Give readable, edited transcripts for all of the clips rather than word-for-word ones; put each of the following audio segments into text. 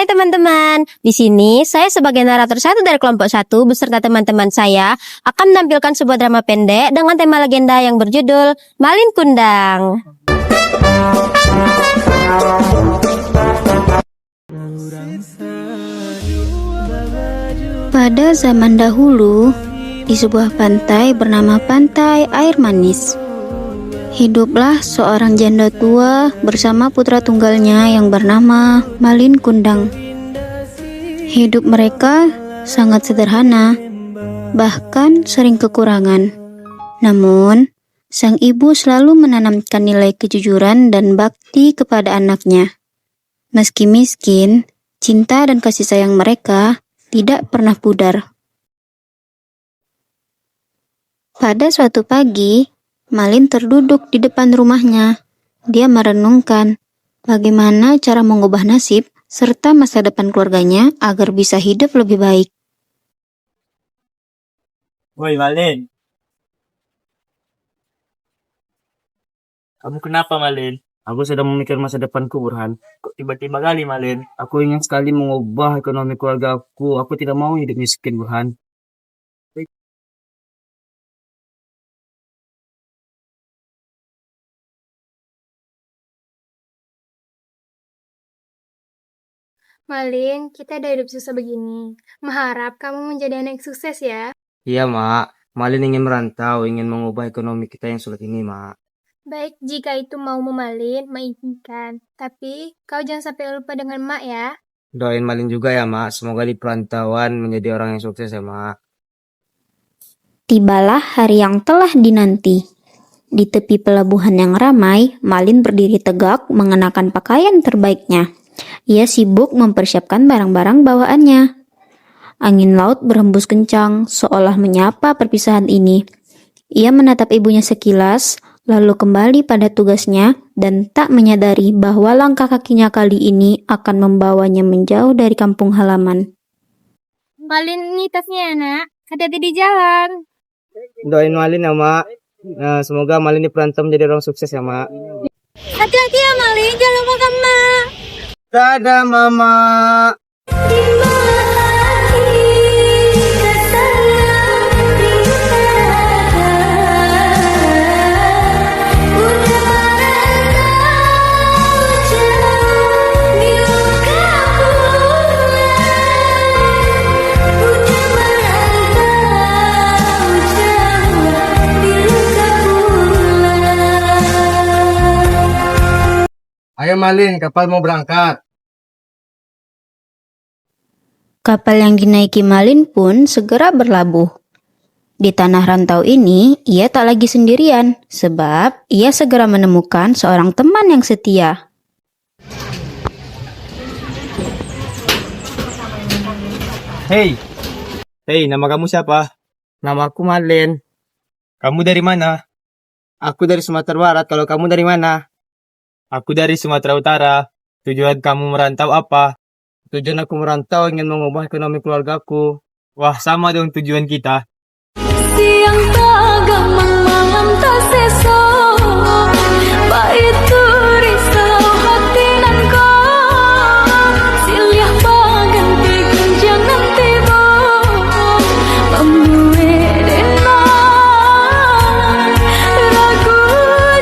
Hai teman-teman, di sini saya sebagai narator satu dari kelompok satu beserta teman-teman saya akan menampilkan sebuah drama pendek dengan tema legenda yang berjudul Malin Kundang. Pada zaman dahulu, di sebuah pantai bernama Pantai Air Manis, hiduplah seorang janda tua bersama putra tunggalnya yang bernama Malin Kundang. Hidup mereka sangat sederhana, bahkan sering kekurangan. Namun, sang ibu selalu menanamkan nilai kejujuran dan bakti kepada anaknya. Meski miskin, cinta dan kasih sayang mereka tidak pernah pudar. Pada suatu pagi, Malin terduduk di depan rumahnya. Dia merenungkan bagaimana cara mengubah nasib serta masa depan keluarganya agar bisa hidup lebih baik. Woi Malin, kamu kenapa Malin? Aku sedang memikir masa depanku Burhan. Kok tiba-tiba kali Malin? Aku ingin sekali mengubah ekonomi keluarga aku. Aku tidak mau hidup miskin Burhan. Malin, kita udah hidup susah begini. Mengharap kamu menjadi anak yang sukses ya. Iya Mak, Malin ingin merantau, ingin mengubah ekonomi kita yang sulit ini Mak. Baik, jika itu mau Malin, mengizinkan. Tapi, kau jangan sampai lupa dengan Mak ya. Doain Malin juga ya Mak, semoga di perantauan menjadi orang yang sukses ya Mak. Tibalah hari yang telah dinanti. Di tepi pelabuhan yang ramai, Malin berdiri tegak mengenakan pakaian terbaiknya. Ia sibuk mempersiapkan barang-barang bawaannya. Angin laut berhembus kencang, seolah menyapa perpisahan ini. Ia menatap ibunya sekilas, lalu kembali pada tugasnya dan tak menyadari bahwa langkah kakinya kali ini akan membawanya menjauh dari kampung halaman. Malin, ini tasnya ya nak. Hati-hati di jalan. Doain Malin ya Mak. Semoga Malin di perantau menjadi orang sukses ya Mak. Hati-hati ya Malin, jangan lupakan Mak. Dadah Mama. Ayo Malin, kapal mau berangkat. Kapal yang dinaiki Malin pun segera berlabuh. Di tanah rantau ini, ia tak lagi sendirian, sebab ia segera menemukan seorang teman yang setia. Hei, nama kamu siapa? Nama aku Malin. Kamu dari mana? Aku dari Sumatera Barat, kalau kamu dari mana? Aku dari Sumatera Utara. Tujuan kamu merantau apa? Tujuan aku merantau ingin mengubah ekonomi keluargaku. Wah, sama dong tujuan kita. Siang tak gamang malam tak seso Baitu risau hati nan kau Siliah baganti jangan tiba Membuat denang Ragu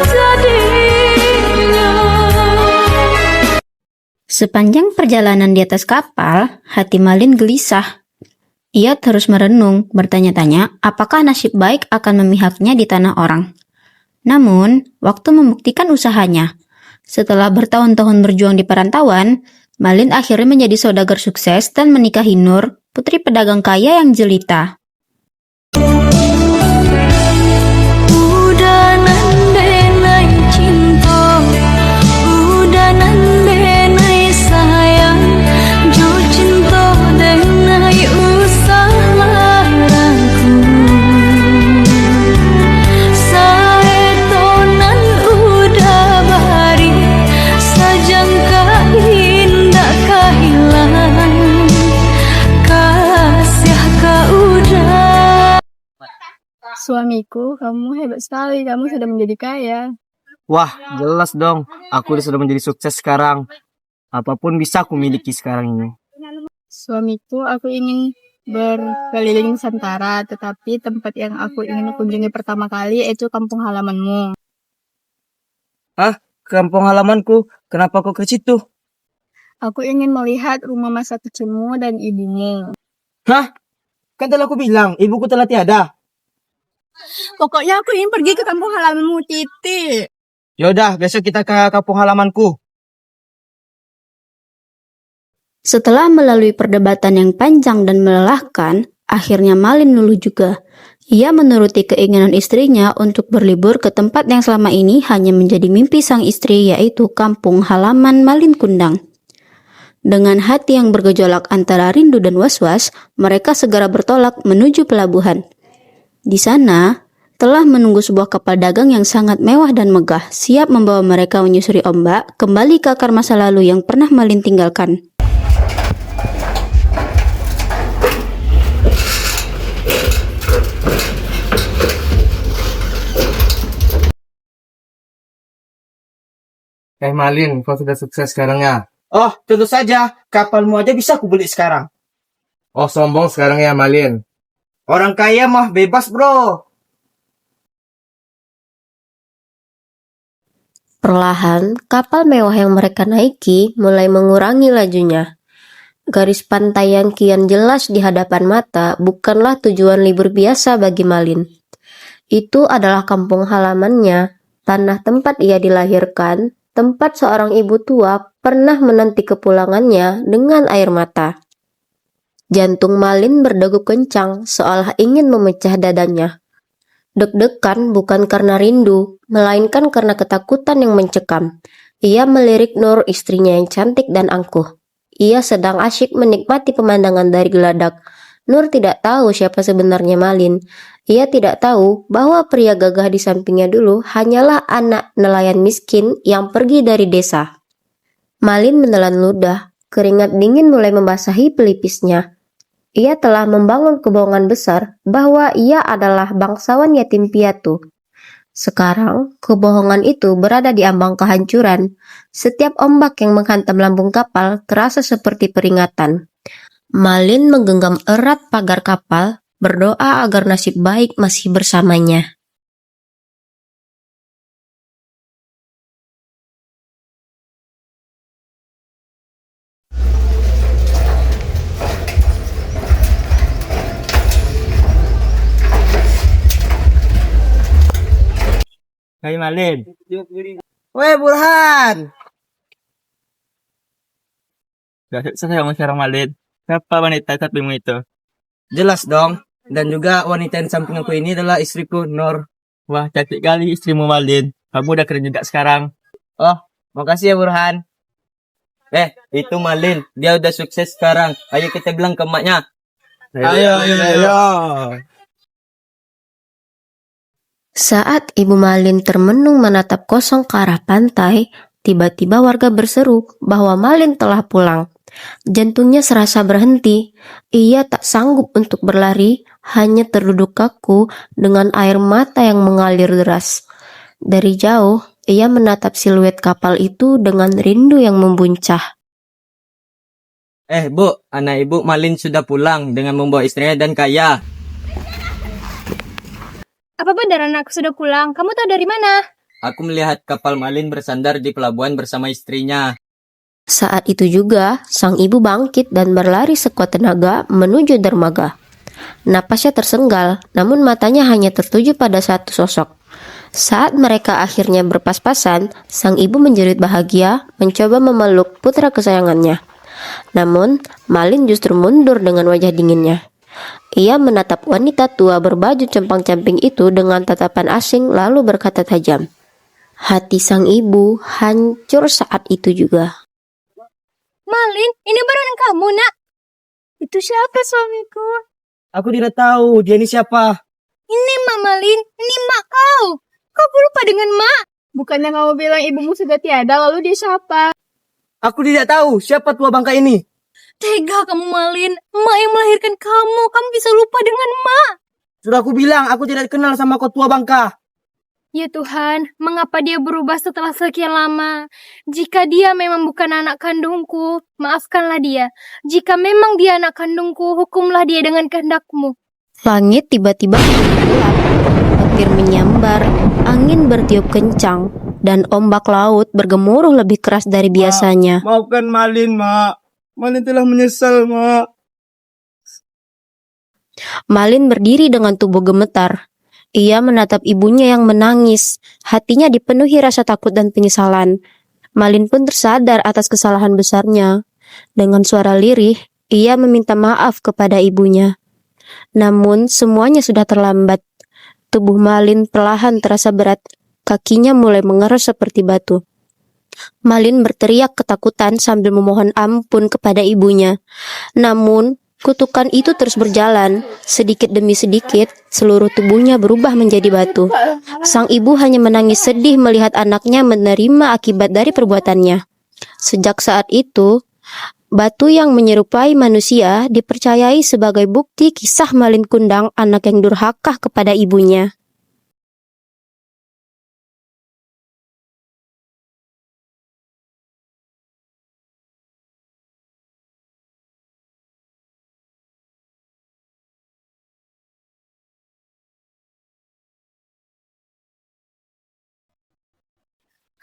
jadinya. Sepanjang perjalanan di atas kapal, hati Malin gelisah. Ia terus merenung, bertanya-tanya apakah nasib baik akan memihaknya di tanah orang. Namun, waktu membuktikan usahanya. Setelah bertahun-tahun berjuang di perantauan, Malin akhirnya menjadi saudagar sukses dan menikahi Nur, putri pedagang kaya yang jelita. Udah nandenai cinta Udah nandenai sayang Jo cinta denai usah larangku Saetonan udah bari Sajangka indah kahilang Kasih ka udah. Suamiku, kamu hebat sekali. Kamu sudah menjadi kaya. Wah, jelas dong. Aku sudah menjadi sukses sekarang. Apapun bisa aku miliki sekarang ini. Suamiku, aku ingin berkeliling Nusantara, tetapi tempat yang aku ingin kunjungi pertama kali itu kampung halamanmu. Kampung halamanku, kenapa kau ke situ? Aku ingin melihat rumah masa kecilmu dan ibumu. Kan telah aku bilang, ibuku telah tiada. Pokoknya aku ingin pergi ke kampung halamanmu, titik. Yaudah, besok kita ke kampung halamanku. Setelah melalui perdebatan yang panjang dan melelahkan, akhirnya Malin luluh juga. Ia menuruti keinginan istrinya untuk berlibur ke tempat yang selama ini hanya menjadi mimpi sang istri, yaitu kampung halaman Malin Kundang. Dengan hati yang bergejolak antara rindu dan was-was, mereka segera bertolak menuju pelabuhan. Di sana, telah menunggu sebuah kapal dagang yang sangat mewah dan megah, siap membawa mereka menyusuri ombak, kembali ke akar masa lalu yang pernah Malin tinggalkan. Malin, kau sudah sukses sekarang ya? Oh, tentu saja. Kapalmu aja bisa aku beli sekarang. Oh, sombong sekarang ya, Malin. Orang kaya mah bebas, bro. Perlahan, kapal mewah yang mereka naiki mulai mengurangi lajunya. Garis pantai yang kian jelas di hadapan mata bukanlah tujuan libur biasa bagi Malin. Itu adalah kampung halamannya, tanah tempat ia dilahirkan, tempat seorang ibu tua pernah menanti kepulangannya dengan air mata. Jantung Malin berdegup kencang seolah ingin memecah dadanya. Deg-degan bukan karena rindu, melainkan karena ketakutan yang mencekam. Ia melirik Nur, istrinya yang cantik dan angkuh. Ia sedang asyik menikmati pemandangan dari geladak. Nur tidak tahu siapa sebenarnya Malin. Ia tidak tahu bahwa pria gagah di sampingnya dulu hanyalah anak nelayan miskin yang pergi dari desa. Malin menelan ludah, keringat dingin mulai membasahi pelipisnya. Ia telah membangun kebohongan besar bahwa ia adalah bangsawan yatim piatu. Sekarang, kebohongan itu berada di ambang kehancuran. Setiap ombak yang menghantam lambung kapal terasa seperti peringatan. Malin menggenggam erat pagar kapal, berdoa agar nasib baik masih bersamanya. Hai Malin. Weh Burhan. Gak sukses kamu sekarang Malin. Siapa wanita sampingmu itu? Jelas dong. Dan juga wanita yang samping aku ini adalah istriku Nur. Wah, cantik kali istrimu Malin. Kamu udah keren juga sekarang. Oh, makasih ya Burhan. Itu Malin. Dia udah sukses sekarang. Ayo kita bilang ke emaknya. Ayo. Saat Ibu Malin termenung menatap kosong ke arah pantai, tiba-tiba warga berseru bahwa Malin telah pulang. Jantungnya serasa berhenti. Ia tak sanggup untuk berlari, hanya terduduk kaku dengan air mata yang mengalir deras. Dari jauh, ia menatap siluet kapal itu dengan rindu yang membuncah. Bu, anak ibu Malin sudah pulang dengan membawa istrinya dan Kaya. Apa benar anakku sudah pulang? Kamu tahu dari mana? Aku melihat kapal Malin bersandar di pelabuhan bersama istrinya. Saat itu juga, sang ibu bangkit dan berlari sekuat tenaga menuju dermaga. Napasnya tersenggal, namun matanya hanya tertuju pada satu sosok. Saat mereka akhirnya berpas-pasan, sang ibu menjerit bahagia, mencoba memeluk putra kesayangannya. Namun, Malin justru mundur dengan wajah dinginnya. Ia menatap wanita tua berbaju compang-camping itu dengan tatapan asing lalu berkata tajam. Hati sang ibu hancur saat itu juga. Malin, ini beneran kamu, nak? Itu siapa suamiku? Aku tidak tahu dia ini siapa. Ini Mak Malin, ini mak kau. Kau lupa dengan mak? Bukannya kamu bilang ibumu sudah tiada, lalu dia siapa? Aku tidak tahu siapa tua bangka ini. Tega kamu Malin, mak yang melahirkan kamu bisa lupa dengan mak. Sudah aku bilang aku tidak kenal sama kau tua bangka. Ya Tuhan, mengapa dia berubah setelah sekian lama? Jika dia memang bukan anak kandungku, maafkanlah dia. Jika memang dia anak kandungku, hukumlah dia dengan kehendak-Mu. Langit tiba-tiba gelap, petir menyambar, angin bertiup kencang, dan ombak laut bergemuruh lebih keras dari biasanya. Maafkan Malin, Mak. Malin telah menyesal, Mak. Malin berdiri dengan tubuh gemetar. Ia menatap ibunya yang menangis. Hatinya dipenuhi rasa takut dan penyesalan. Malin pun tersadar atas kesalahan besarnya. Dengan suara lirih, ia meminta maaf kepada ibunya. Namun, semuanya sudah terlambat. Tubuh Malin perlahan terasa berat. Kakinya mulai mengeras seperti batu. Malin berteriak ketakutan sambil memohon ampun kepada ibunya. Namun, kutukan itu terus berjalan. Sedikit demi sedikit, seluruh tubuhnya berubah menjadi batu. Sang ibu hanya menangis sedih melihat anaknya menerima akibat dari perbuatannya. Sejak saat itu, batu yang menyerupai manusia dipercayai sebagai bukti kisah Malin Kundang, anak yang durhaka kepada ibunya.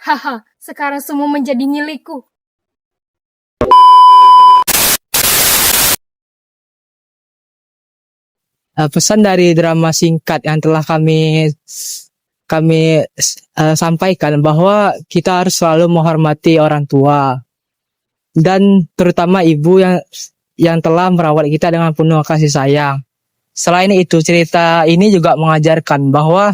Haha, sekarang semua menjadi milikku. Pesan dari drama singkat yang telah kami sampaikan bahwa kita harus selalu menghormati orang tua dan terutama ibu yang telah merawat kita dengan penuh kasih sayang. Selain itu, cerita ini juga mengajarkan bahwa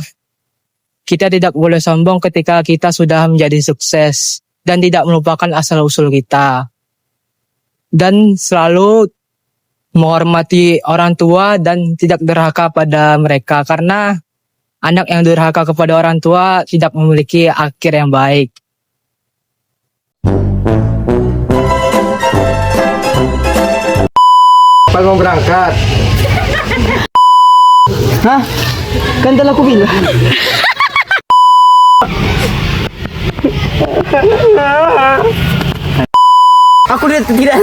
kita tidak boleh sombong ketika kita sudah menjadi sukses dan tidak melupakan asal-usul kita. Dan selalu menghormati orang tua dan tidak durhaka pada mereka, karena anak yang durhaka kepada orang tua tidak memiliki akhir yang baik. Pak mau berangkat? Hah? Kan telah aku bilang. Aku tidak